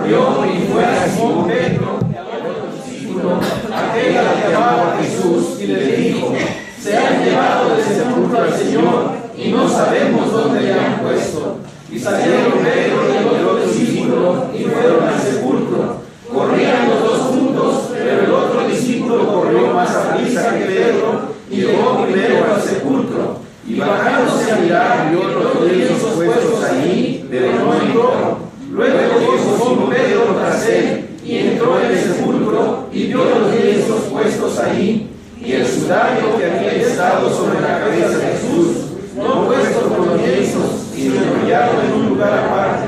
corrió y fue a Simón Pedro, y al otro discípulo, aquel al que llamaba Jesús, y le dijo: se han llevado del sepulcro al Señor, y no sabemos dónde le han puesto. Y salieron Pedro y el otro discípulo, y fueron al sepulcro. Corrían los dos juntos, pero el otro discípulo corrió más aprisa que Pedro, y llegó primero al sepulcro. Y bajándose a mirar, vio los lienzos puestos allí, pero no entró. Luego llegó Simón Pedro tras él, y entró en el sepulcro, y vio los lienzos puestos allí, y el sudario que había estado sobre la cabeza de Jesús, no puesto con los lienzos, sino enrollado en un lugar aparte.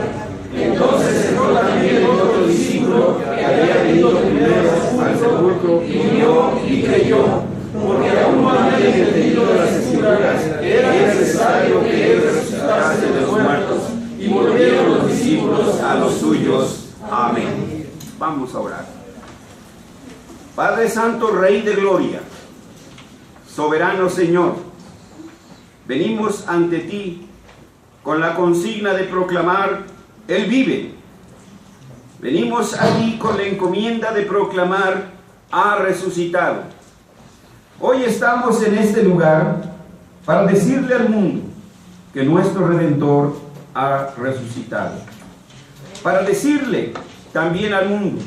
Entonces entró también el otro discípulo que había venido primero al sepulcro, y vio y creyó, porque aún no había entendido las Escrituras, que era necesario que él resucitase de los muertos. Y volvieron los discípulos a los suyos. Amén. Vamos a orar. Padre Santo, Rey de Gloria, soberano Señor, venimos ante ti con la consigna de proclamar: Él vive. Venimos aquí con la encomienda de proclamar: ha resucitado. Hoy estamos en este lugar para decirle al mundo que nuestro Redentor ha resucitado. Para decirle también al mundo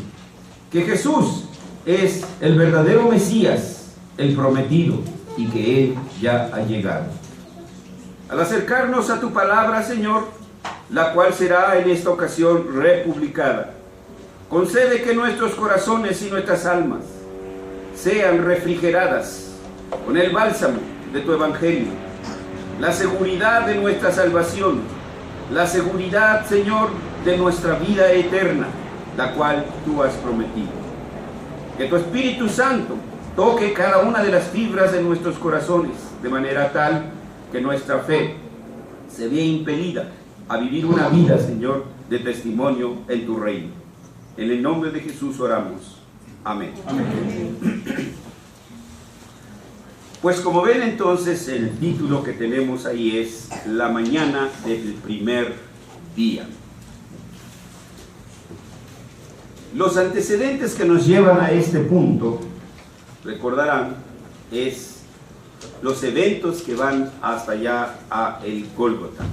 que Jesús es el verdadero Mesías, el prometido, y que Él ya ha llegado. Al acercarnos a tu palabra, Señor, la cual será en esta ocasión republicada, concede que nuestros corazones y nuestras almas sean refrigeradas con el bálsamo de tu Evangelio, la seguridad de nuestra salvación, la seguridad, Señor, de nuestra vida eterna, la cual tú has prometido. Que tu Espíritu Santo toque cada una de las fibras de nuestros corazones, de manera tal que nuestra fe se vea impelida a vivir una vida, Señor, de testimonio en tu reino. En el nombre de Jesús oramos. Amén. Amén. Pues como ven entonces, el título que tenemos ahí es La mañana del primer día. Los antecedentes que nos llevan a este punto, recordarán, es los eventos que van hasta allá a el Gólgota.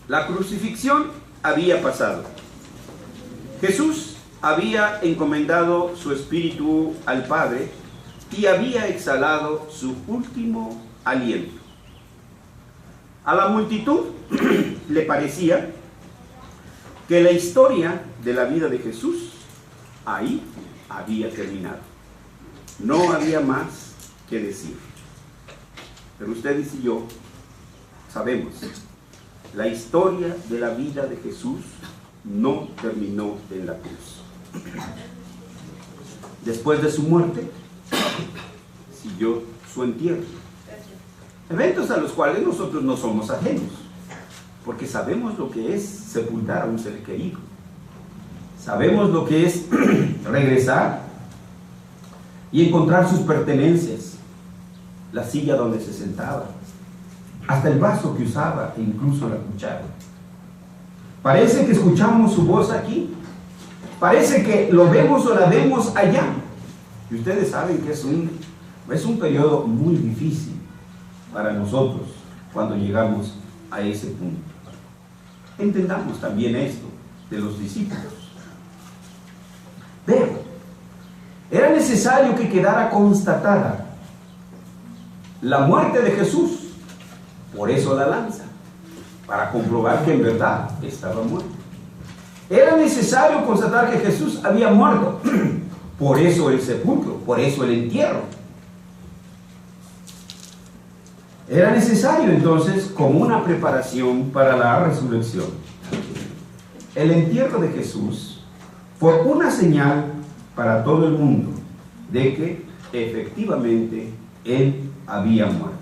La crucifixión había pasado. Jesús había encomendado su espíritu al Padre y había exhalado su último aliento. A la multitud le parecía que la historia de la vida de Jesús ahí había terminado. No había más que decir. Pero ustedes y yo sabemos, la historia de la vida de Jesús no terminó en la cruz. Después de su muerte, siguió su entierro. Eventos a los cuales nosotros no somos ajenos, porque sabemos lo que es sepultar a un ser querido. Sabemos lo que es regresar y encontrar sus pertenencias, la silla donde se sentaba, hasta el vaso que usaba e incluso la cuchara. Parece que escuchamos su voz aquí, parece que lo vemos o la vemos allá. Y ustedes saben que es un periodo muy difícil para nosotros cuando llegamos a ese punto. Entendamos también esto de los discípulos. Pero era necesario que quedara constatada la muerte de Jesús, por eso la lanza, para comprobar que en verdad estaba muerto. Era necesario constatar que Jesús había muerto, por eso el sepulcro, por eso el entierro. Era necesario entonces como una preparación para la resurrección. El entierro de Jesús fue una señal para todo el mundo de que efectivamente Él había muerto.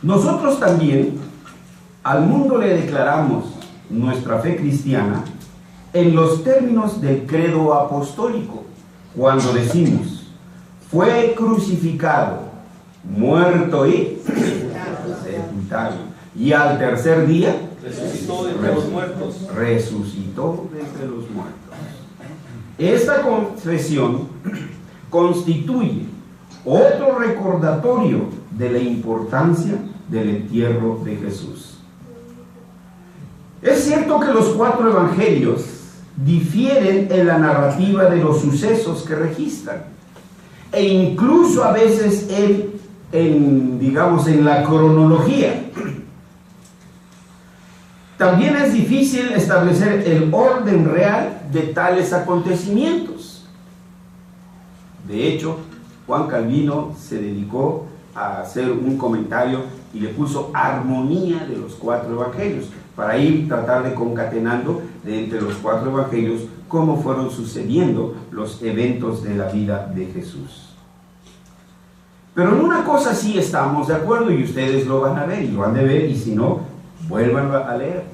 Nosotros también al mundo le declaramos nuestra fe cristiana en los términos del credo apostólico, cuando decimos: fue crucificado, muerto y sepultado. y al tercer día resucitó de entre los muertos. Resucitó de entre los muertos. Esta confesión constituye otro recordatorio de la importancia del entierro de Jesús. Es cierto que los 4 evangelios difieren en la narrativa de los sucesos que registran, e incluso a veces en la cronología. También es difícil establecer el orden real de tales acontecimientos. De hecho, Juan Calvino se dedicó a hacer un comentario y le puso armonía de los 4 evangelios, para ir tratar de concatenando de entre los 4 evangelios cómo fueron sucediendo los eventos de la vida de Jesús. Pero en una cosa sí estamos de acuerdo, y ustedes lo van a ver, y lo han de ver, y si no, vuelvan a leer.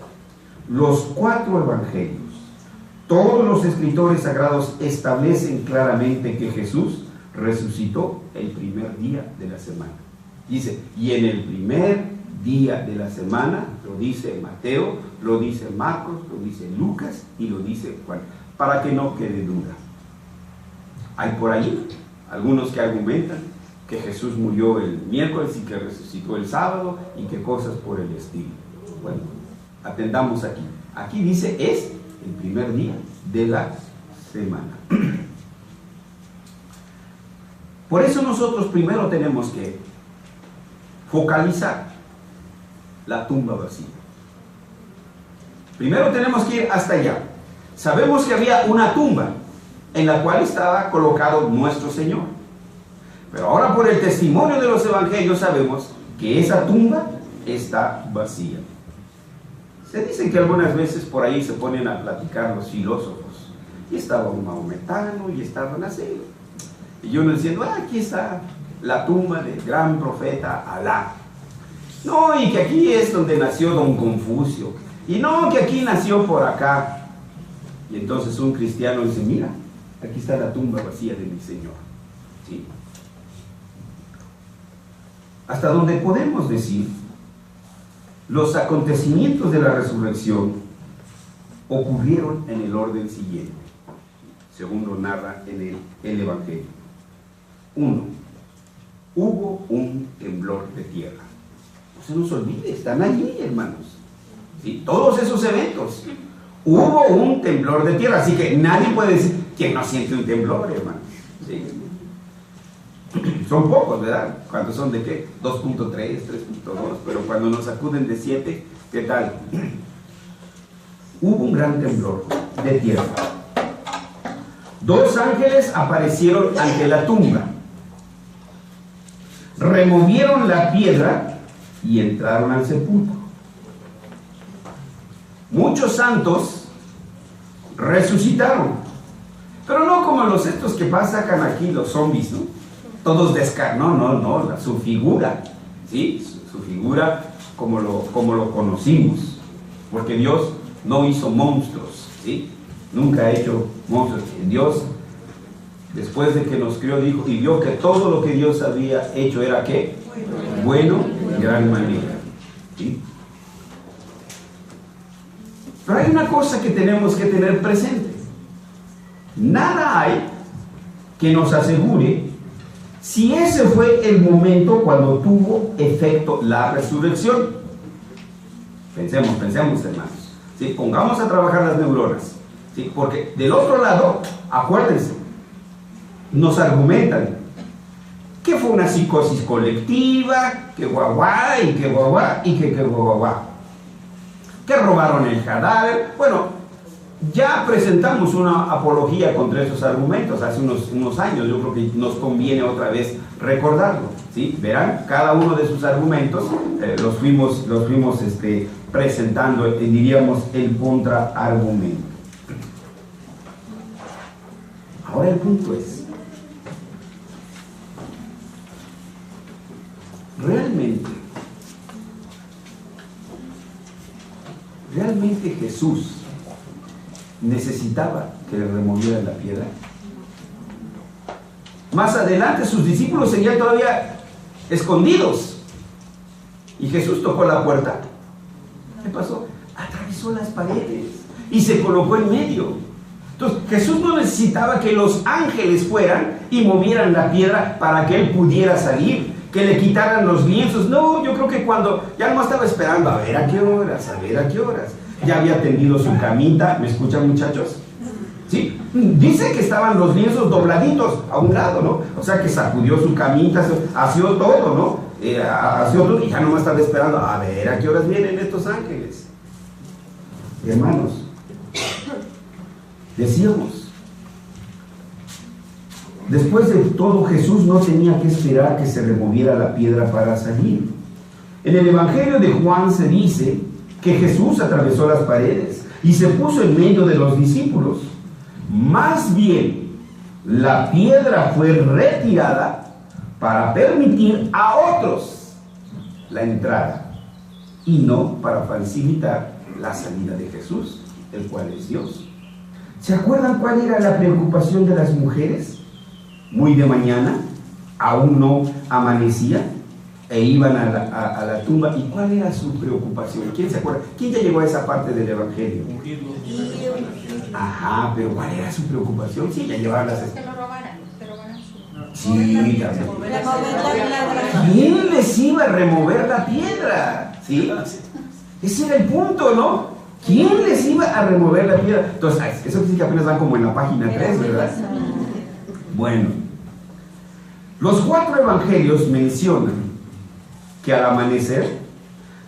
Los 4 evangelios, todos los escritores sagrados establecen claramente que Jesús resucitó el primer día de la semana. Dice, y en el primer día de la semana, lo dice Mateo, lo dice Marcos, lo dice Lucas y lo dice Juan, para que no quede duda. Hay por ahí algunos que argumentan que Jesús murió el miércoles y que resucitó el sábado y que cosas por el estilo. Bueno, atendamos aquí. Aquí dice, es el primer día de la semana. Por eso nosotros primero tenemos que focalizar la tumba vacía. Primero tenemos que ir hasta allá. Sabemos que había una tumba en la cual estaba colocado nuestro Señor. Pero ahora por el testimonio de los evangelios sabemos que esa tumba está vacía. Se dice que algunas veces por ahí se ponen a platicar los filósofos. Y estaba un maometano y estaban así. Y uno diciendo, aquí está la tumba del gran profeta Alá. No, y que aquí es donde nació Don Confucio. Y no, que aquí nació por acá. Y entonces un cristiano dice, mira, aquí está la tumba vacía de mi Señor. ¿Sí? Hasta donde podemos decir, los acontecimientos de la resurrección ocurrieron en el orden siguiente, según lo narra en el Evangelio. 1. Hubo un temblor de tierra. No se nos olvide, están allí, hermanos. ¿Sí? Todos esos eventos. Hubo un temblor de tierra, así que nadie puede decir que no siente un temblor, hermanos. ¿Sí? Son pocos, ¿verdad? ¿Cuántos son de qué? 2.3, 3.2, pero cuando nos sacuden de 7, ¿qué tal? Hubo un gran temblor de tierra. 2 ángeles aparecieron ante la tumba, removieron la piedra y entraron al sepulcro. Muchos santos resucitaron, pero no como los estos que pasan aquí, los zombies, ¿no? Todos no, su figura, ¿sí? Su figura como lo conocimos, porque Dios no hizo monstruos, ¿sí? Nunca ha hecho monstruos. Dios, después de que nos crió, dijo y vio que todo lo que Dios había hecho era ¿qué? Bueno, en gran manera, ¿sí? Pero hay una cosa que tenemos que tener presente. Nada hay que nos asegure si ese fue el momento cuando tuvo efecto la resurrección. Pensemos, hermanos, ¿sí? Pongamos a trabajar las neuronas, ¿sí? Porque del otro lado, acuérdense, nos argumentan que fue una psicosis colectiva, que guaguá, y que guaguá, y que guaguá, que robaron el cadáver. Bueno, ya presentamos una apología contra esos argumentos hace unos años. Yo creo que nos conviene otra vez recordarlo, ¿sí? Verán, cada uno de sus argumentos los fuimos presentando, diríamos, el contraargumento. Ahora el punto es, ¿realmente Jesús necesitaba que le removieran la piedra? Más adelante sus discípulos seguían todavía escondidos y Jesús tocó la puerta ¿Qué pasó? Atravesó las paredes y se colocó en medio. Entonces, Jesús no necesitaba que los ángeles fueran y movieran la piedra para que él pudiera salir, que le quitaran los lienzos. No, yo creo que cuando ya no estaba esperando a ver a qué horas, ya había tendido su camita. ¿Me escuchan, muchachos? ¿Sí? Dice que estaban los lienzos dobladitos a un lado, ¿no? O sea que sacudió su camita, hació todo, ¿no? Hació todo y ya no estaba esperando a ver a qué horas vienen estos ángeles. Hermanos, decíamos, después de todo, Jesús no tenía que esperar que se removiera la piedra para salir. En el Evangelio de Juan se dice que Jesús atravesó las paredes y se puso en medio de los discípulos. Más bien, la piedra fue retirada para permitir a otros la entrada y no para facilitar la salida de Jesús, el cual es Dios. ¿Se acuerdan cuál era la preocupación de las mujeres? Muy de mañana, aún no amanecía, e iban a la tumba. ¿Y cuál era su preocupación? ¿Quién se acuerda? ¿Quién ya llegó a esa parte del Evangelio? Ajá, pero ¿cuál era su preocupación? Sí, ya llevaban las... Que lo robaran. Sí, ¿quién les iba a remover la piedra? ¿Sí? Ese era el punto, ¿no? ¿Quién les iba a remover la piedra? Entonces, eso dice que apenas van como en la página 3, ¿verdad? Bueno, los 4 evangelios mencionan que al amanecer,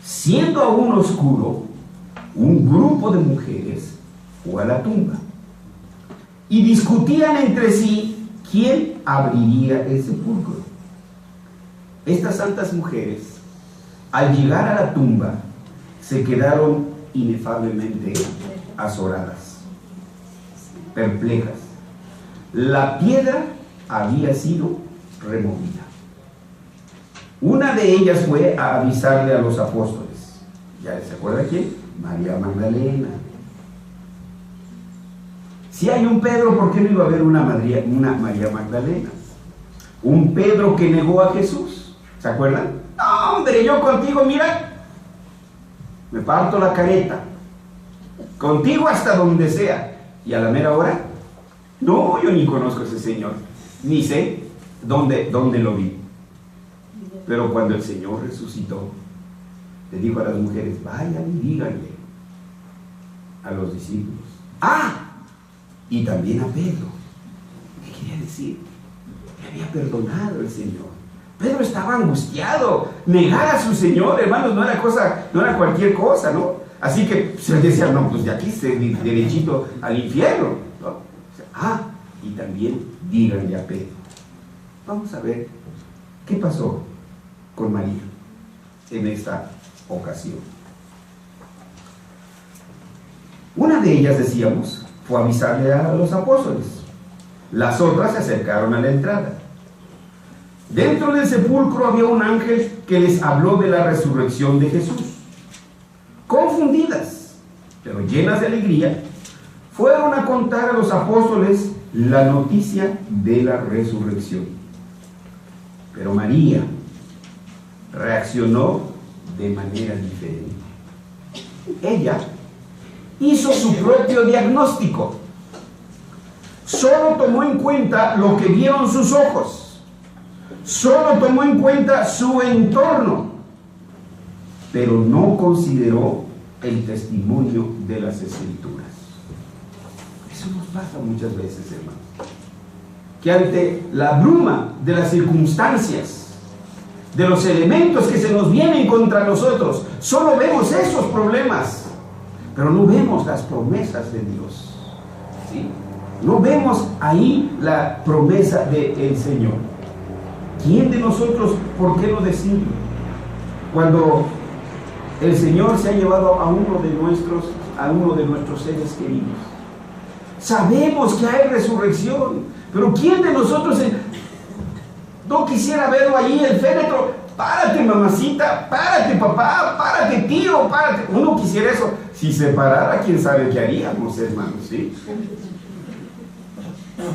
siendo aún oscuro, un grupo de mujeres fue a la tumba y discutían entre sí quién abriría el sepulcro. Estas santas mujeres, al llegar a la tumba, se quedaron inefablemente azoradas, perplejas. La piedra había sido removida. Una de ellas fue a avisarle a los apóstoles. ¿Ya se acuerda quién? María Magdalena. Si hay un Pedro, ¿por qué no iba a haber una María Magdalena? Un Pedro que negó a Jesús. ¿Se acuerdan? No, hombre, yo contigo, mira, me parto la careta. Contigo hasta donde sea. Y a la mera hora, no, yo ni conozco a ese señor, ni sé dónde lo vi. Pero cuando el Señor resucitó, le dijo a las mujeres, vayan y díganle a los discípulos. Y también a Pedro. ¿Qué quería decir? Que había perdonado el Señor. Pedro estaba angustiado. Negar a su Señor, hermanos, no era cualquier cosa, ¿no? Así que se decía, no, pues de aquí se derechito al infierno, ¿no? Y también díganle a Pedro. Vamos a ver qué pasó con María en esta ocasión. Una de ellas, decíamos, fue a avisarle a los apóstoles. Las otras se acercaron a la entrada. Dentro del sepulcro había un ángel que les habló de la resurrección de Jesús. Confundidas, pero llenas de alegría, fueron a contar a los apóstoles la noticia de la resurrección. Pero María reaccionó de manera diferente. Ella hizo su propio diagnóstico. Solo tomó en cuenta lo que vieron sus ojos. Solo tomó en cuenta su entorno. Pero no consideró el testimonio de las Escrituras. Eso nos pasa muchas veces, hermanos. Que ante la bruma de las circunstancias, de los elementos que se nos vienen contra nosotros, solo vemos esos problemas, pero no vemos las promesas de Dios, ¿sí? No vemos ahí la promesa del Señor. ¿Quién de nosotros, por qué no decirlo? Cuando el Señor se ha llevado a uno de nuestros seres queridos, sabemos que hay resurrección, pero ¿quién de nosotros no quisiera verlo allí, el féretro? Párate, mamacita, párate, papá, párate, tío, párate. Uno quisiera eso. Si se parara, quién sabe qué haríamos, hermanos, ¿sí?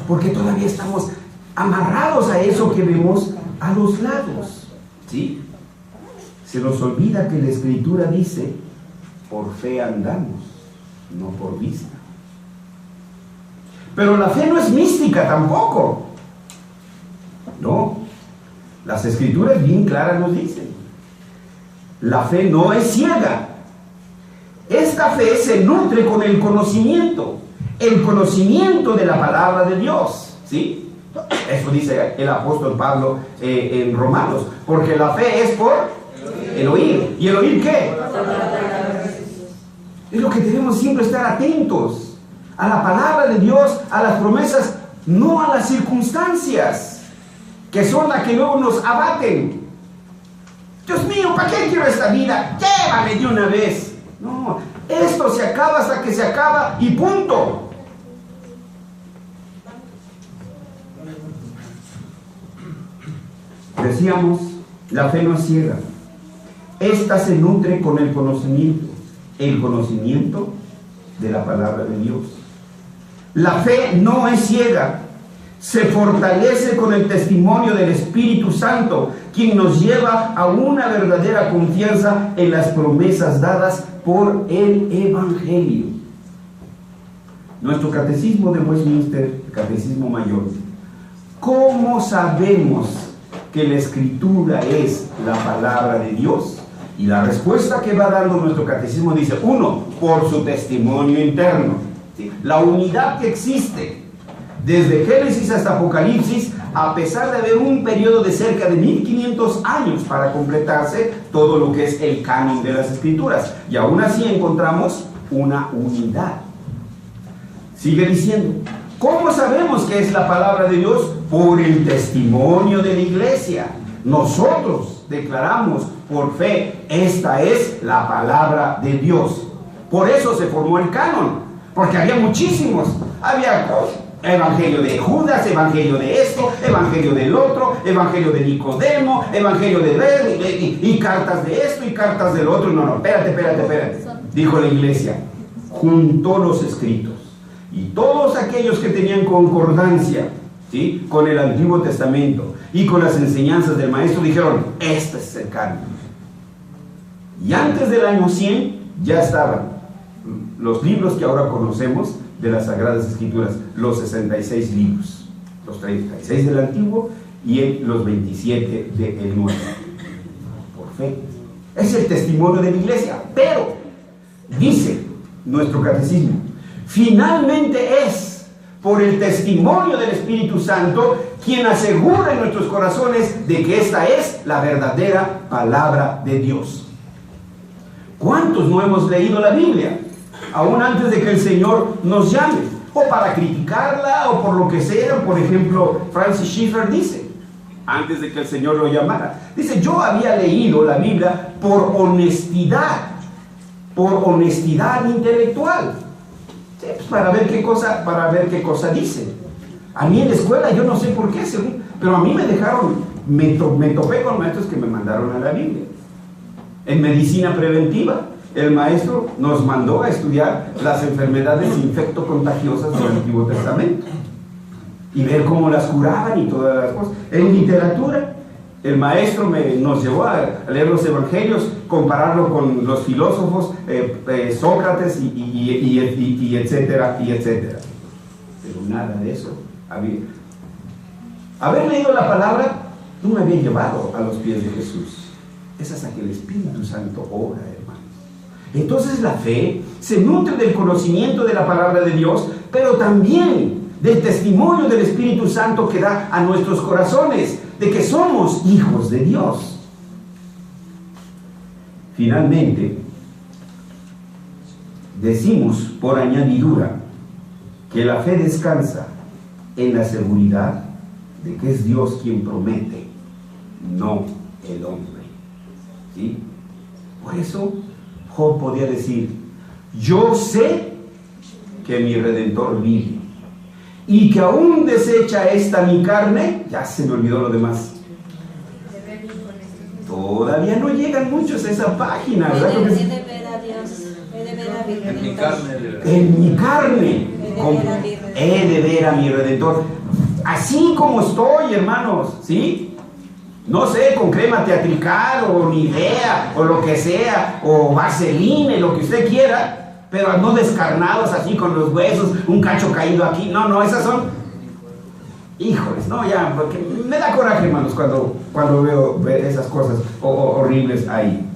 Porque todavía estamos amarrados a eso que vemos a los lados, ¿sí? Se nos olvida que la Escritura dice por fe andamos, no por vista. Pero la fe no es mística tampoco. No. Las Escrituras bien claras nos dicen: la fe no es ciega. Esta fe se nutre con el conocimiento de la palabra de Dios, ¿sí? Eso dice el apóstol Pablo en Romanos, porque la fe es por el oír. ¿Y el oír qué? Es lo que debemos siempre estar atentos, a la palabra de Dios, a las promesas, no a las circunstancias, que son las que luego nos abaten. Dios mío, ¿para qué quiero esta vida? Llévame de una vez. No, esto se acaba hasta que se acaba y punto. Decíamos, la fe no es ciega. Esta se nutre con el conocimiento de la palabra de Dios. La fe no es ciega, se fortalece con el testimonio del Espíritu Santo, quien nos lleva a una verdadera confianza en las promesas dadas por el Evangelio. Nuestro catecismo de Westminster, el catecismo mayor: ¿cómo sabemos que la Escritura es la palabra de Dios? Y la respuesta que va dando nuestro catecismo dice: 1, por su testimonio interno, ¿sí? La unidad que existe desde Génesis hasta Apocalipsis, a pesar de haber un periodo de cerca de 1500 años para completarse todo lo que es el canon de las Escrituras, y aún así encontramos una unidad. Sigue diciendo: ¿cómo sabemos que es la palabra de Dios? Por el testimonio de la iglesia. Nosotros declaramos por fe: esta es la palabra de Dios. Por eso se formó el canon, porque había muchísimos. Había evangelio de Judas, evangelio de esto, evangelio del otro, evangelio de Nicodemo, evangelio de y cartas de esto y cartas del otro. No, espérate, dijo la iglesia: juntó los escritos, y todos aquellos que tenían concordancia, ¿sí?, con el Antiguo Testamento y con las enseñanzas del maestro, dijeron: este es el canon. Y antes del año 100 ya estaban los libros que ahora conocemos de las Sagradas Escrituras, los 66 libros, los 36 del Antiguo y los 27 del Nuevo. Por fe. Es el testimonio de la iglesia. Pero, dice nuestro catecismo, finalmente es por el testimonio del Espíritu Santo quien asegura en nuestros corazones de que esta es la verdadera palabra de Dios. ¿Cuántos no hemos leído la Biblia aún antes de que el Señor nos llame? O para criticarla o por lo que sea. Por ejemplo, Francis Schaeffer dice, antes de que el Señor lo llamara, dice: yo había leído la Biblia por honestidad intelectual, sí, pues para ver qué cosa dice. A mí en la escuela, yo no sé por qué, pero a mí me dejaron, me topé con maestros que me mandaron a la Biblia. En medicina preventiva, el maestro nos mandó a estudiar las enfermedades infectocontagiosas del Antiguo Testamento y ver cómo las curaban y todas las cosas. En literatura, el maestro nos llevó a leer los evangelios, compararlo con los filósofos, Sócrates y etcétera, y etcétera. Pero nada de eso había. Haber leído la palabra no me había llevado a los pies de Jesús. Es hasta que el Espíritu Santo obra, hermanos. Entonces la fe se nutre del conocimiento de la palabra de Dios, pero también del testimonio del Espíritu Santo que da a nuestros corazones de que somos hijos de Dios. Finalmente, decimos por añadidura que la fe descansa en la seguridad de que es Dios quien promete, no el hombre. ¿Sí? Por eso Job podía decir: yo sé que mi Redentor vive y que aún deshecha esta mi carne. Ya se me olvidó lo demás. Todavía no llegan muchos a esa página, ¿verdad? He de ver a Dios, he de ver a mi Redentor. En mi carne he de ver a mi Redentor, así como estoy, hermanos, ¿sí? no sé, con crema teatrical o Nivea o lo que sea, o vaseline, lo que usted quiera, pero no descarnados así con los huesos, un cacho caído aquí. No, esas son, híjoles, no, ya, porque me da coraje, hermanos, cuando veo esas cosas horribles ahí.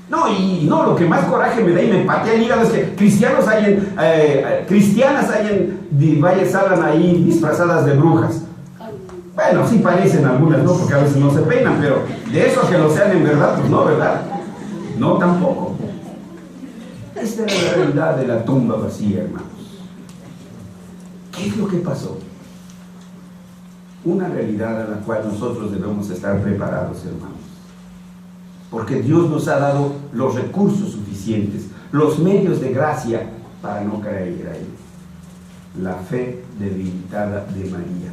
No, y no, lo que más coraje me da y me patea el hígado es que cristianas hay en Valle Salan ahí disfrazadas de brujas. Bueno, sí parecen algunas, ¿no? Porque a veces no se peinan, pero de eso a que lo sean en verdad, pues no, ¿verdad? No, tampoco. Esta es la realidad de la tumba vacía, hermanos. ¿Qué es lo que pasó? Una realidad a la cual nosotros debemos estar preparados, hermanos. Porque Dios nos ha dado los recursos suficientes, los medios de gracia para no caer ahí. La fe debilitada de María.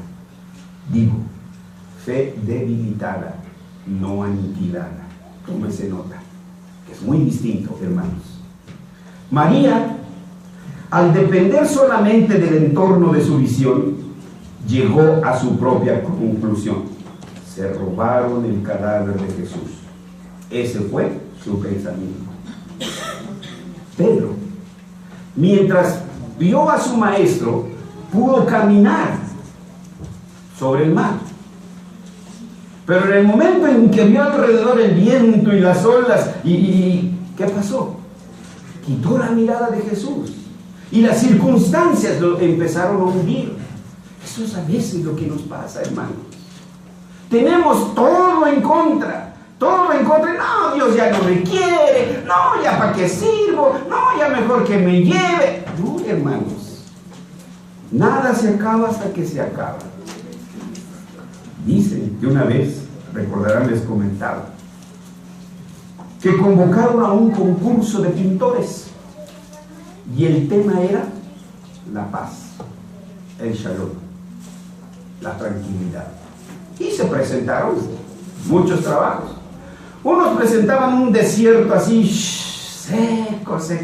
Digo, fe debilitada, no aniquilada. Tómese nota, que es muy distinto, hermanos. María, al depender solamente del entorno de su visión, llegó a su propia conclusión. Se robaron el cadáver de Jesús. Ese fue su pensamiento. Pedro, mientras vio a su maestro, pudo caminar sobre el mar. Pero en el momento en que vio alrededor el viento y las olas, ¿qué pasó? Quitó la mirada de Jesús y las circunstancias lo empezaron a hundir. Eso es a veces lo que nos pasa, hermanos. Tenemos todo en contra. Todo en contra. No, Dios ya no me quiere. No, ya para qué sirvo. No, ya mejor que me lleve. No, hermanos. Nada se acaba hasta que se acaba. Dicen que una vez, recordarán, les comentaba, que convocaron a un concurso de pintores y el tema era la paz, el shalom, la tranquilidad. Y se presentaron muchos trabajos. Unos presentaban un desierto así, seco. Así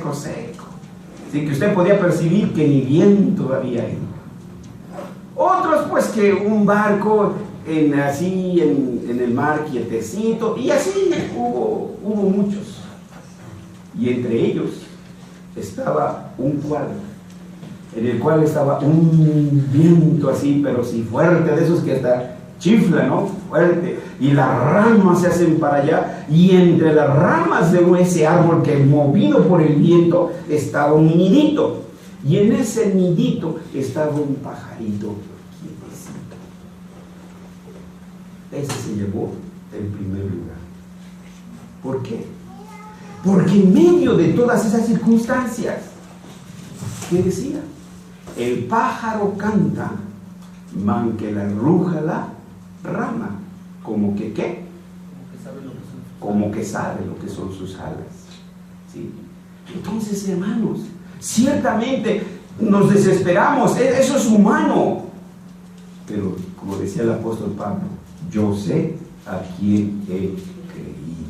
que usted podía percibir que ni viento había ahí. Otros pues que un barco en el mar quietecito, y así hubo muchos. Y entre ellos estaba un cuadro, en el cual estaba un viento así, pero sí fuerte, de esos que hasta chifla, ¿no? Fuerte, y las ramas se hacen para allá, y entre las ramas de ese árbol que movido por el viento estaba un nidito, y en ese nidito estaba un pajarito quietecito. Ese se llevó el primer lugar. ¿Por qué? Porque en medio de todas esas circunstancias, ¿qué decía? El pájaro canta, man que la ruja la rama. ¿Como que qué? Como que sabe lo que son sus alas. ¿Sí? Entonces, hermanos, ciertamente nos desesperamos, eso es humano. Pero, como decía el apóstol Pablo, yo sé a quién he creído.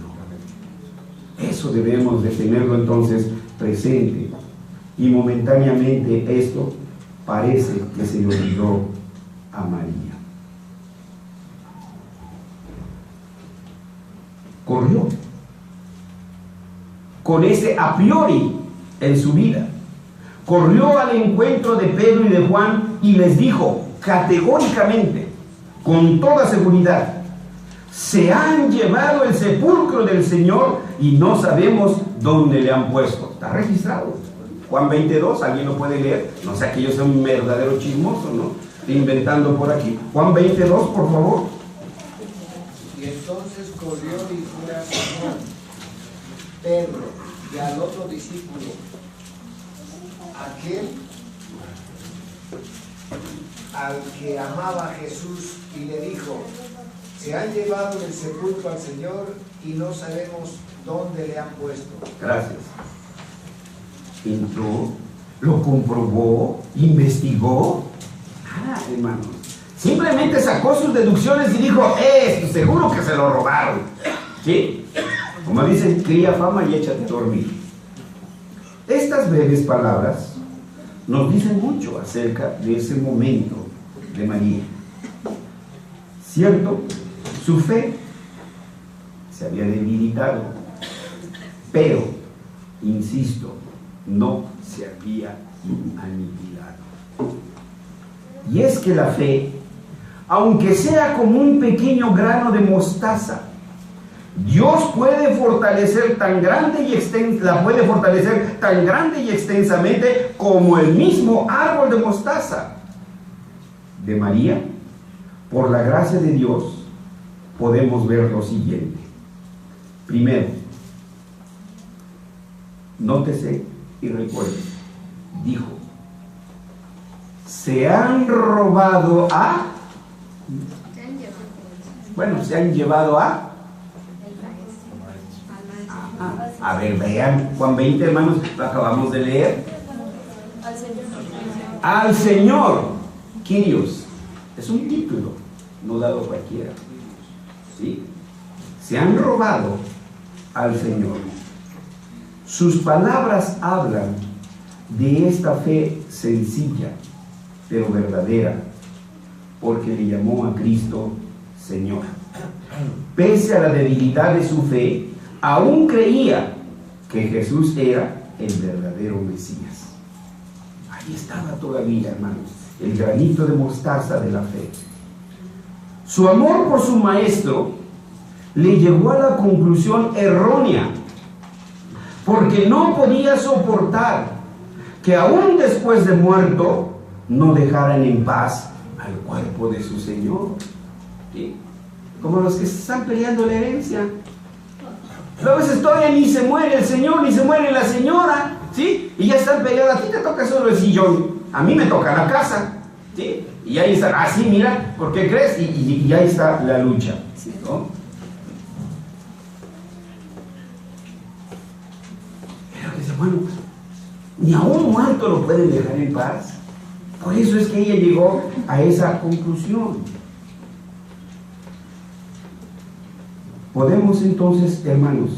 Eso debemos de tenerlo entonces presente. Y momentáneamente esto parece que se le olvidó a María. Corrió con ese a priori en su vida. Corrió al encuentro de Pedro y de Juan y les dijo categóricamente, con toda seguridad: se han llevado el sepulcro del Señor y no sabemos dónde le han puesto. Está registrado. Juan 22, ¿alguien lo puede leer? No sé, que yo sea un verdadero chismoso, ¿no? Inventando por aquí. Juan 22, por favor. Y entonces corrió y fue a Simón, Pedro y al otro discípulo, aquel al que amaba a Jesús, y le dijo: se han llevado del sepulcro al Señor y no sabemos dónde le han puesto. Gracias. Entró, lo comprobó, investigó. Nada, hermanos. Simplemente sacó sus deducciones y dijo: esto seguro que se lo robaron. ¿Sí? Como dicen, cría fama y échate a dormir. Estas breves palabras nos dicen mucho acerca de ese momento de María. ¿Cierto? Su fe se había debilitado, pero, insisto, no se había aniquilado. Y es que la fe, aunque sea como un pequeño grano de mostaza, Dios puede fortalecer la puede fortalecer tan grande y extensamente como el mismo árbol de mostaza. De María, por la gracia de Dios, podemos ver lo siguiente. Primero, nótese y recuerde, dijo, se han robado a... Bueno, se han llevado a... A ver, vean, Juan 20, hermanos, lo acabamos de leer. Al Señor, Kyrios, es un título, no dado a cualquiera. ¿Sí? Se han robado al Señor. Sus palabras hablan de esta fe sencilla, pero verdadera, porque le llamó a Cristo Señor. Pese a la debilidad de su fe, aún creía que Jesús era el verdadero Mesías. Ahí estaba todavía, hermanos, el granito de mostaza de la fe. Su amor por su maestro le llevó a la conclusión errónea, porque no podía soportar que aún después de muerto no dejaran en paz al cuerpo de su Señor. ¿Sí? Como los que están peleando la herencia. A veces todavía ni se muere el señor, ni se muere la señora, ¿sí? Y ya están peleados. A ti te toca solo el sillón, a mí me toca la casa, ¿sí? Y ahí está, así mira, ¿por qué crees? Y ahí está la lucha, ¿no? Pero dice, bueno, ni a un muerto lo pueden dejar en paz. Por eso es que ella llegó a esa conclusión. Podemos entonces, hermanos,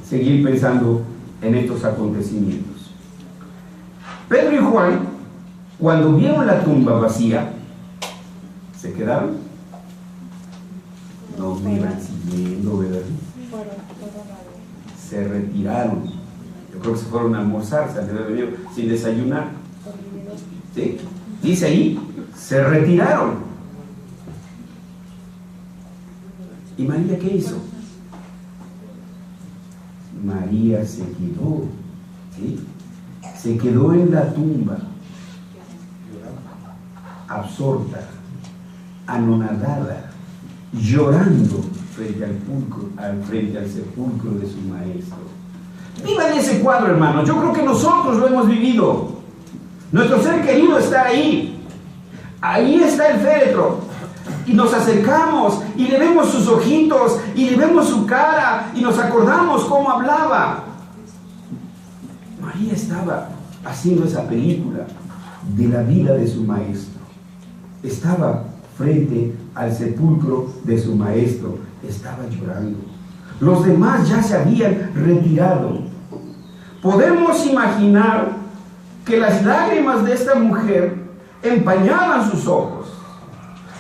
seguir pensando en estos acontecimientos. Pedro y Juan, cuando vieron la tumba vacía, ¿se quedaron? No me iban siguiendo, ¿verdad? Se retiraron. Yo creo que se fueron a almorzar, se han venido sin desayunar. ¿Sí? Dice ahí, se retiraron. ¿Y María qué hizo? María se quedó, ¿sí? Se quedó en la tumba, absorta, anonadada, llorando frente al sepulcro de su maestro. Vivan ese cuadro, hermanos. Yo creo que nosotros lo hemos vivido. Nuestro ser querido está ahí. Ahí está el féretro. Y nos acercamos y le vemos sus ojitos y le vemos su cara y nos acordamos cómo hablaba. María estaba haciendo esa película de la vida de su maestro. Estaba frente al sepulcro de su maestro. Estaba llorando. Los demás ya se habían retirado. Podemos imaginar que las lágrimas de esta mujer empañaban sus ojos,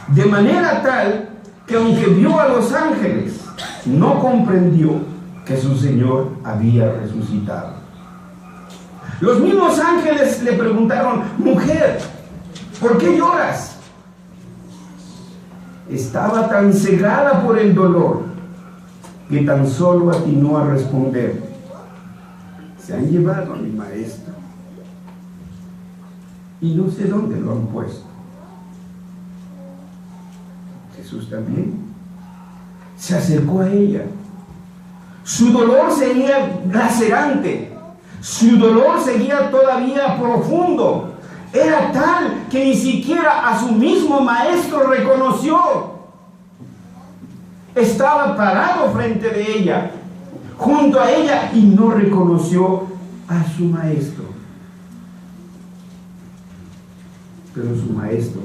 de manera tal que aunque vio a los ángeles, no comprendió que su Señor había resucitado. Los mismos ángeles le preguntaron: mujer, ¿por qué lloras? Estaba tan cegada por el dolor que tan solo atinó a responder: se han llevado a mi maestro y no sé dónde lo han puesto. Jesús también se acercó a ella. Su dolor seguía lacerante, su dolor seguía todavía profundo. Era tal que ni siquiera a su mismo maestro reconoció. Estaba parado frente de ella, junto a ella, y no reconoció a su maestro. Pero su maestro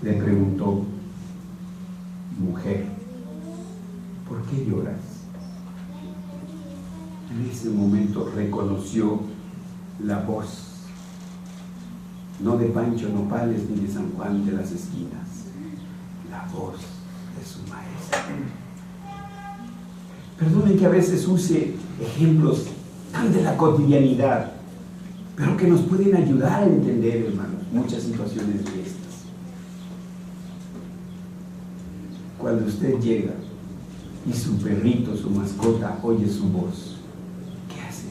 le preguntó: mujer, ¿por qué lloras? En ese momento reconoció la voz, no de Pancho Nopales ni de San Juan de las Esquinas, la voz de su maestro. Perdonen que a veces use ejemplos tan de la cotidianidad, pero que nos pueden ayudar a entender, hermanos, muchas situaciones de estas. Cuando usted llega y su perrito, su mascota, oye su voz, ¿qué hace?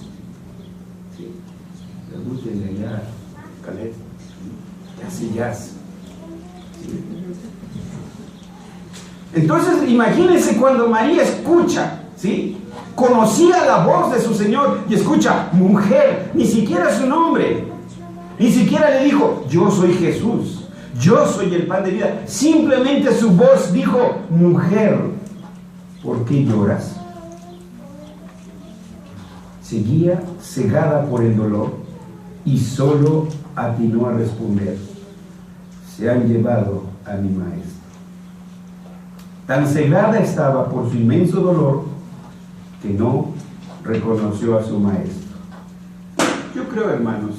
¿Sí? Pregúntenle allá, Caleb, ¿qué hace Jazz? ¿Sí? Entonces, imagínense cuando María escucha, ¿sí? Conocía la voz de su Señor y escucha, mujer, ni siquiera su nombre, ni siquiera le dijo, yo soy Jesús, yo soy el pan de vida. Simplemente su voz dijo, mujer, ¿por qué lloras? Seguía cegada por el dolor y solo atinó a responder, se han llevado a mi maestro. Tan cegada estaba por su inmenso dolor que no reconoció a su maestro. Yo creo, hermanos,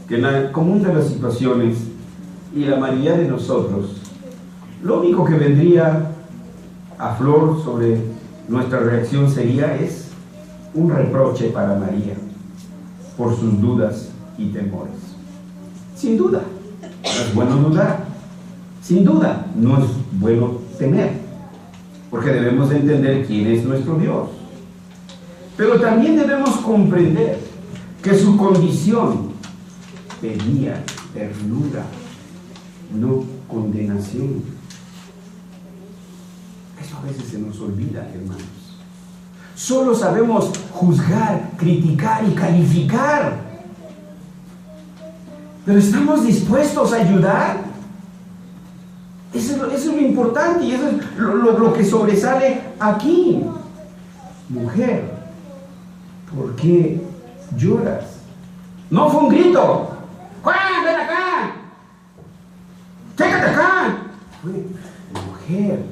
que en la común de las situaciones y la mayoría de nosotros, lo único que vendría a flor sobre nuestra reacción sería un reproche para María por sus dudas y temores. Sin duda, no es bueno dudar. Sin duda, no es bueno temer, porque debemos entender quién es nuestro Dios. Pero también debemos comprender que su condición pedía ternura, no condenación. Eso a veces se nos olvida, hermanos. Solo sabemos juzgar, criticar y calificar. Pero ¿estamos dispuestos a ayudar? Eso es lo importante y eso es lo que sobresale aquí. Mujer, ¿por qué lloras? No fue un grito. ¡Juan, ven acá! ¡Chécate acá! Fue, mujer,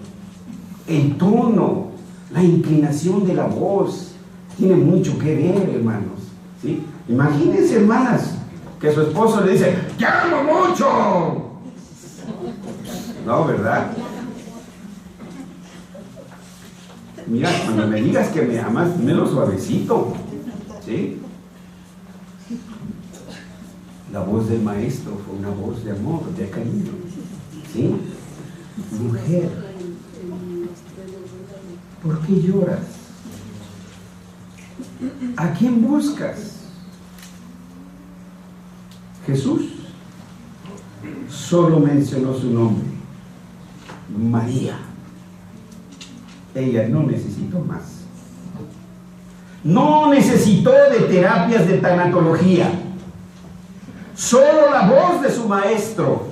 el tono, la inclinación de la voz tiene mucho que ver, hermanos, ¿sí? Imagínense, hermanas, que su esposo le dice, ¡te amo mucho! No, ¿verdad? Mira, cuando me digas que me amas, dímelo suavecito, ¿sí? La voz del maestro fue una voz de amor, de cariño, ¿sí? Mujer, ¿por qué lloras? ¿A quién buscas? Jesús solo mencionó su nombre, María. Ella no necesitó más. No necesitó de terapias de tanatología. Solo la voz de su maestro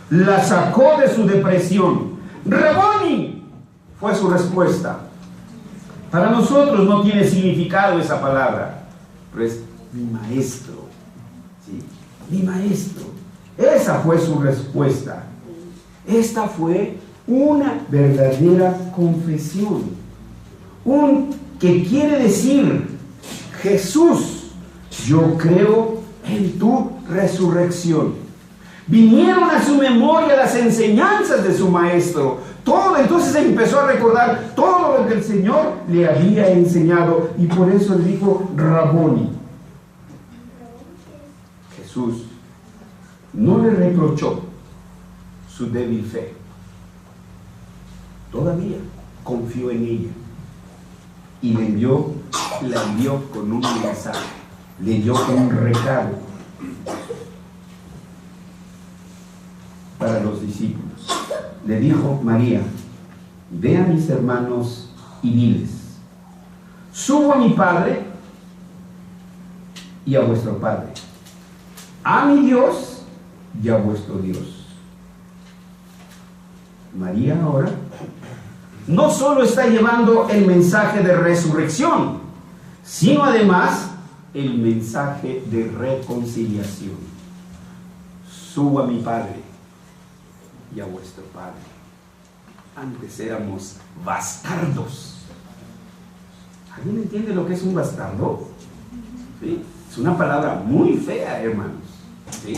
la sacó de su depresión. ¡Raboni! Fue su respuesta. Para nosotros no tiene significado esa palabra, pero es mi maestro, ¿sí? Mi maestro. Esa fue su respuesta. Esta fue una verdadera confesión. Que quiere decir, Jesús, yo creo en tu resurrección. Vinieron a su memoria las enseñanzas de su maestro. Todo, entonces empezó a recordar todo lo que el Señor le había enseñado y por eso le dijo Raboni. Jesús no le reprochó su débil fe. Todavía confió en ella y la envió con un mensaje, le dio un recado para los discípulos. Le dijo María, ve a mis hermanos y diles, subo a mi Padre y a vuestro Padre, a mi Dios y a vuestro Dios. María ahora no solo está llevando el mensaje de resurrección, sino además el mensaje de reconciliación. Subo a mi Padre y a vuestro Padre. Antes éramos bastardos. ¿Alguien entiende lo que es un bastardo? ¿Sí? Es una palabra muy fea, hermanos, ¿sí?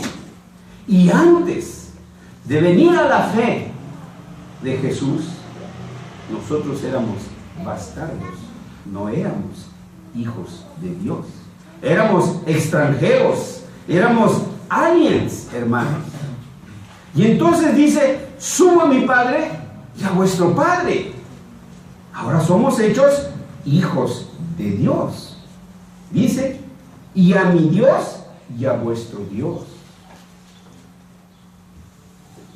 Y antes de venir a la fe de Jesús, nosotros éramos bastardos, no éramos hijos de Dios. Éramos extranjeros, éramos aliens, hermanos. Y entonces dice, subo a mi Padre y a vuestro Padre. Ahora somos hechos hijos de Dios. Dice, y a mi Dios y a vuestro Dios.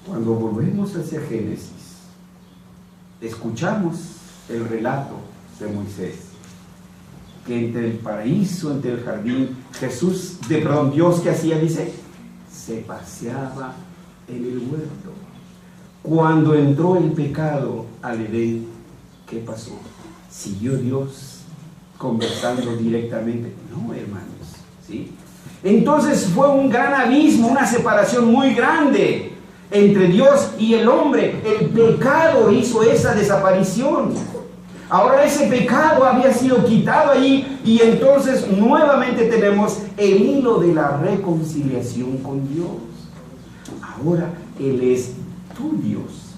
Cuando volvemos hacia Génesis, escuchamos el relato de Moisés, que entre el paraíso, entre el jardín, Dios, ¿qué hacía? Dice, se paseaba en el huerto. Cuando entró el pecado al Edén, ¿qué pasó? ¿Siguió Dios conversando directamente? No, hermanos, ¿sí? Entonces fue un gran abismo, una separación muy grande entre Dios y el hombre. El pecado hizo esa desaparición. Ahora ese pecado había sido quitado allí y entonces nuevamente tenemos el hilo de la reconciliación con Dios. Ahora Él es tu Dios.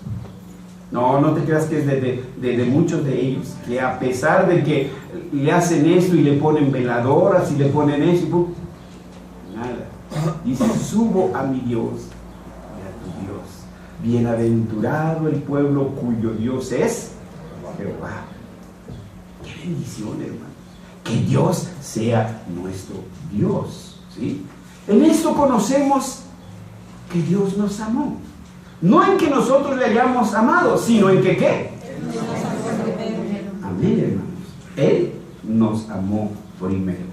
No te creas que es de muchos de ellos, que a pesar de que le hacen esto y le ponen veladoras y le ponen eso, nada. Dice, subo a mi Dios y a tu Dios. Bienaventurado el pueblo cuyo Dios es Jehová. Qué bendición, hermano. Que Dios sea nuestro Dios, ¿sí? En esto conocemos que Dios nos amó. No en que nosotros le hayamos amado, sino en que ¿qué? Amén, hermanos. Él nos amó primero.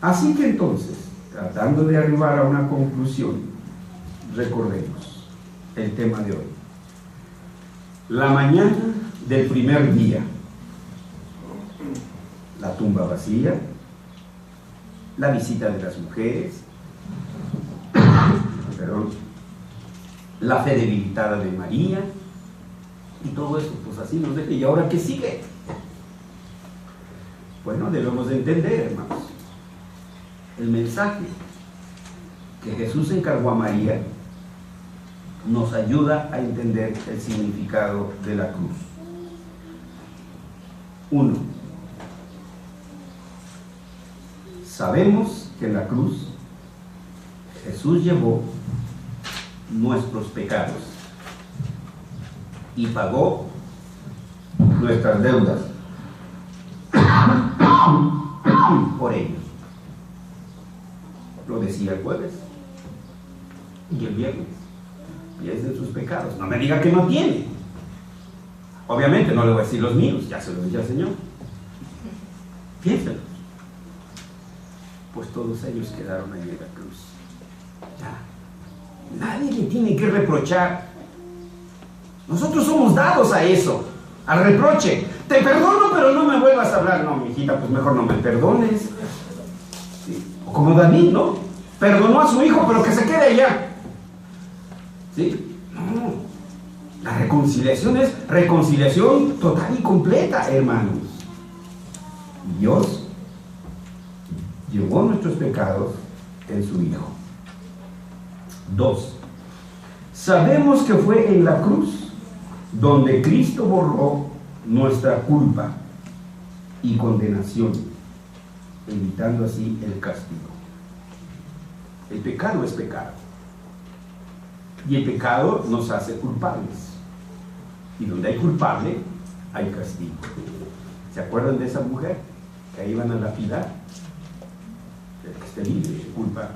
Así que entonces, tratando de arribar a una conclusión, recordemos el tema de hoy. La mañana del primer día, la tumba vacía, la visita de las mujeres, la fe debilitada de María, y todo esto, pues así nos deja. ¿Y ahora qué sigue? Bueno, debemos de entender, hermanos, el mensaje que Jesús encargó a María nos ayuda a entender el significado de la cruz. 1. Sabemos que en la cruz Jesús llevó nuestros pecados y pagó nuestras deudas por ellos. Lo decía el jueves y el viernes. Piensen sus pecados. No me diga que no tiene. Obviamente no le voy a decir los míos, ya se los dije al Señor. Piénsenlos. Pues todos ellos quedaron ahí en la cruz. Ya. Nadie le tiene que reprochar. Nosotros somos dados a eso, al reproche. Te perdono, pero no me vuelvas a hablar. No, mijita, pues mejor no me perdones. ¿Sí? O como David, ¿no? Perdonó a su hijo, pero que se quede allá. ¿Sí? No. La reconciliación es reconciliación total y completa, hermanos. Dios llevó nuestros pecados en su Hijo. 2. Sabemos que fue en la cruz donde Cristo borró nuestra culpa y condenación, evitando así el castigo. El pecado es pecado. Y el pecado nos hace culpables. Y donde hay culpable, hay castigo. ¿Se acuerdan de esa mujer que iban a lapidar? El que esté libre de culpa,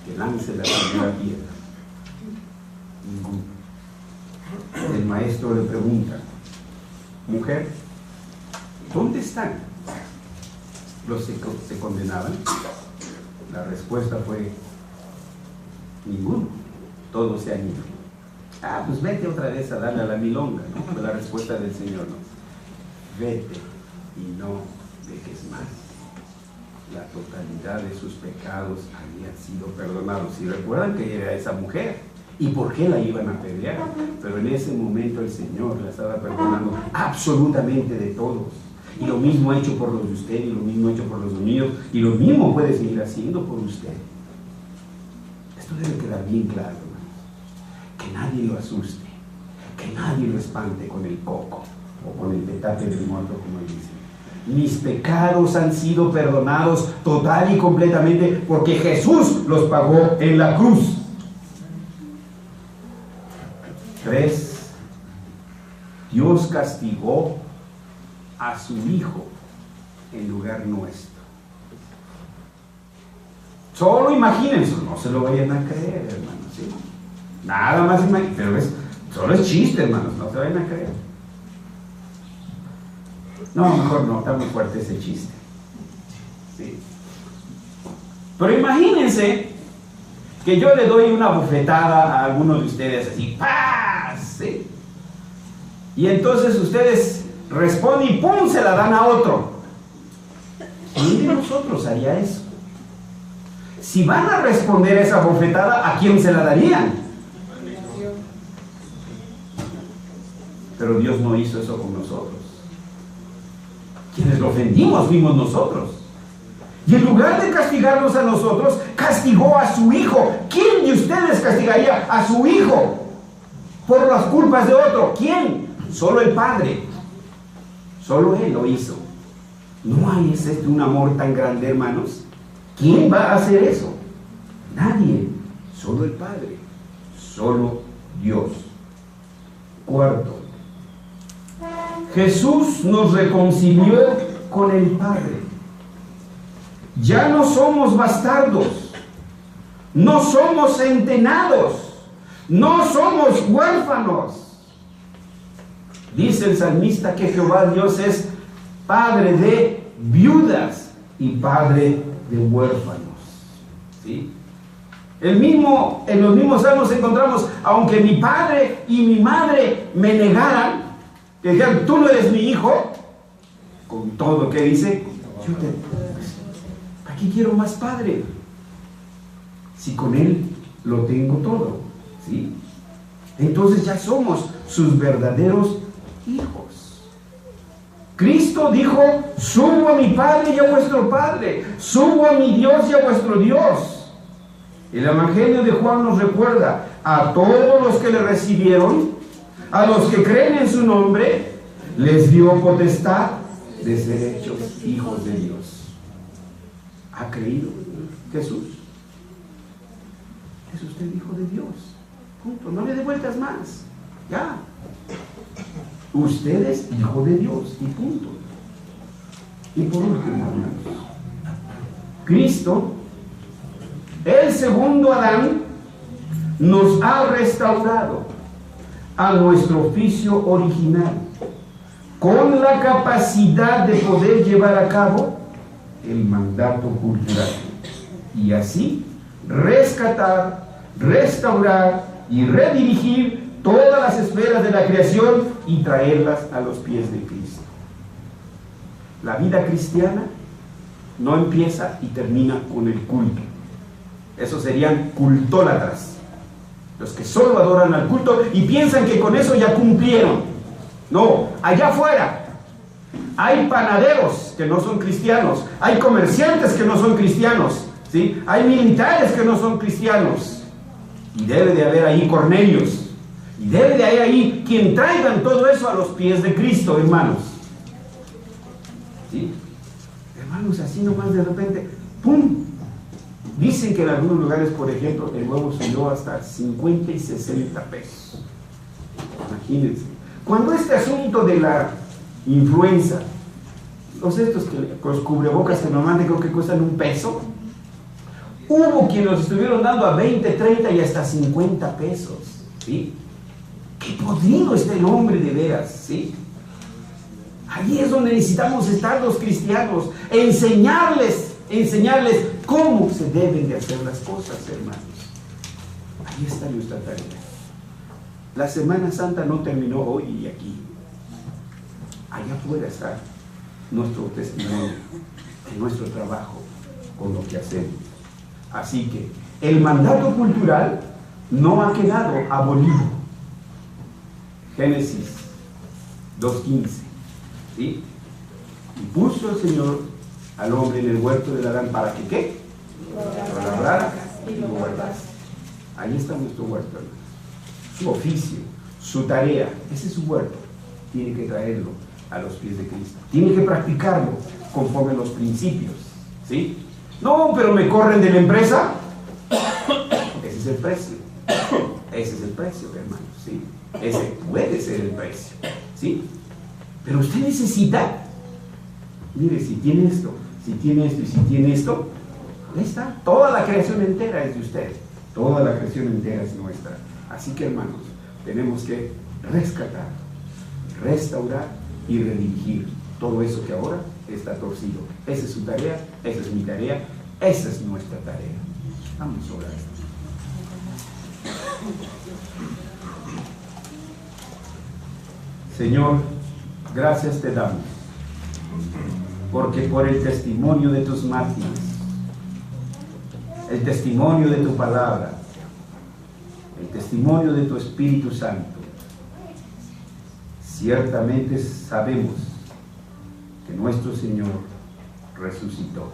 que lance la primera piedra. Ninguno. El maestro le pregunta, mujer, ¿dónde están los que se condenaban? La respuesta fue, ninguno, todos se han ido. Ah, pues vete otra vez a darle a la milonga, ¿no? Fue la respuesta del Señor, ¿no? Vete y no dejes más. La totalidad de sus pecados habían sido perdonados. Y recuerdan que era esa mujer. ¿Y por qué la iban a apedrear? Pero en ese momento el Señor la estaba perdonando absolutamente de todos. Y lo mismo ha hecho por los de usted, y lo mismo ha hecho por los míos, y lo mismo puede seguir haciendo por usted. Esto debe quedar bien claro, hermanos. Que nadie lo asuste, que nadie lo espante con el coco. o con el petate del muerto, como él dice. Mis pecados han sido perdonados total y completamente porque Jesús los pagó en la cruz. 3. Dios castigó a su Hijo en lugar nuestro. Solo imagínense, no se lo vayan a creer, hermanos, ¿sí? Nada más imagínense, pero solo es chiste, hermanos, no se vayan a creer. No, mejor no, está muy fuerte ese chiste. ¿Sí? Pero imagínense que yo le doy una bofetada a alguno de ustedes así, ¡paz! ¿Sí? Y entonces ustedes responden y ¡pum! Se la dan a otro. ¿Quién de nosotros haría eso? Si van a responder esa bofetada, ¿a quién se la darían? Pero Dios no hizo eso con nosotros. Quienes lo ofendimos fuimos nosotros. Y en lugar de castigarnos a nosotros, castigó a su Hijo. ¿Quién de ustedes castigaría a su Hijo por las culpas de otro? ¿Quién? Solo el Padre. Solo Él lo hizo. ¿No hay un amor tan grande, hermanos? ¿Quién va a hacer eso? Nadie. Solo el Padre. Solo Dios. 4. Jesús nos reconcilió con el Padre. Ya no somos bastardos, no somos centenados, no somos huérfanos. Dice el salmista que Jehová Dios es Padre de viudas y Padre de huérfanos. ¿Sí? En los mismos salmos encontramos, aunque mi padre y mi madre me negaran, que dijeran, tú no eres mi hijo, con todo que dice, ¿para qué quiero más padre? Si con él lo tengo todo, ¿sí? Entonces ya somos sus verdaderos hijos. Cristo dijo, subo a mi Padre y a vuestro Padre, subo a mi Dios y a vuestro Dios. El Evangelio de Juan nos recuerda, a todos los que le recibieron, a los que creen en su nombre, les dio potestad de ser hechos hijos de Dios. ¿Ha creído Jesús? Es usted hijo de Dios. Punto. No le dé vueltas más. Ya. Usted es hijo de Dios. Y punto. Y por último, hermanos, Cristo, el segundo Adán, nos ha restaurado a nuestro oficio original con la capacidad de poder llevar a cabo el mandato cultural y así rescatar, restaurar y redirigir todas las esferas de la creación y traerlas a los pies de Cristo. La vida cristiana no empieza y termina con el culto. Esos serían cultólatras, los que solo adoran al culto y piensan que con eso ya cumplieron. No, allá afuera hay panaderos que no son cristianos, hay comerciantes que no son cristianos, ¿sí? Hay militares que no son cristianos, y debe de haber ahí Cornelios, y debe de haber ahí quien traigan todo eso a los pies de Cristo, hermanos. ¿Sí? Hermanos, así nomás de repente, ¡pum! Dicen que en algunos lugares, por ejemplo, el huevo subió hasta 50 y 60 pesos. Imagínense. Cuando este asunto de la influenza, los cubrebocas que normalmente creo que cuestan $1, hubo quienes los estuvieron dando a 20, 30 y hasta 50 pesos. ¿Sí? ¡Qué podrido está el hombre de veras! ¿Sí? Ahí es donde necesitamos estar los cristianos, enseñarles cómo se deben de hacer las cosas, hermanos. Ahí está nuestra tarea. La Semana Santa no terminó hoy y aquí. Allá afuera está nuestro testimonio, en nuestro trabajo, con lo que hacemos. Así que el mandato cultural no ha quedado abolido. Génesis 2:15. ¿Sí? Y puso el Señor al hombre en el huerto del Adán para que ¿qué? Lo labrara y lo guardase. Ahí está nuestro huerto, hermano. Su oficio, su tarea, ese es su huerto. tiene que traerlo a los pies de Cristo. Tiene que practicarlo conforme a los principios, ¿sí? No, pero me corren de la empresa. Ese es el precio. Ese es el precio, hermanos, ¿sí? Ese puede ser el precio, ¿sí? Pero usted necesita, mire, si tiene esto, si tiene esto y si tiene esto, ahí está. Toda la creación entera es de usted. Toda la creación entera es nuestra. Así que, hermanos, tenemos que rescatar, restaurar y redirigir todo eso que ahora está torcido. Esa es su tarea, esa es mi tarea, esa es nuestra tarea. Vamos a orar. Señor, gracias te damos, porque por el testimonio de tus mártires, el testimonio de tu palabra, el testimonio de tu Espíritu Santo, ciertamente sabemos que nuestro Señor resucitó.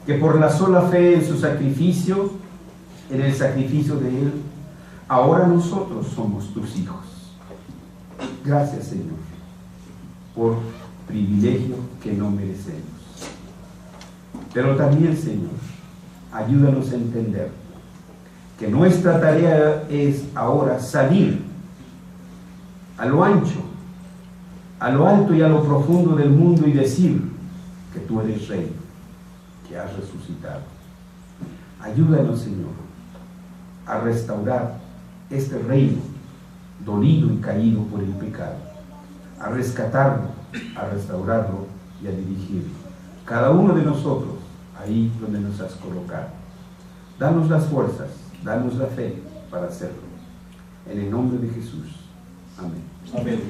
Que por la sola fe en su sacrificio, en el sacrificio de Él, ahora nosotros somos tus hijos. Gracias, Señor, por privilegio que no merecemos. Pero también, Señor, ayúdanos a entender que nuestra tarea es ahora salir a lo ancho, a lo alto y a lo profundo del mundo y decir que tú eres Rey, que has resucitado. Ayúdanos, Señor, a restaurar este reino dolido y caído por el pecado, a rescatarlo, a restaurarlo y a dirigirlo. Cada uno de nosotros, ahí donde nos has colocado. Danos las fuerzas, danos la fe para hacerlo. En el nombre de Jesús. Amén. Amén.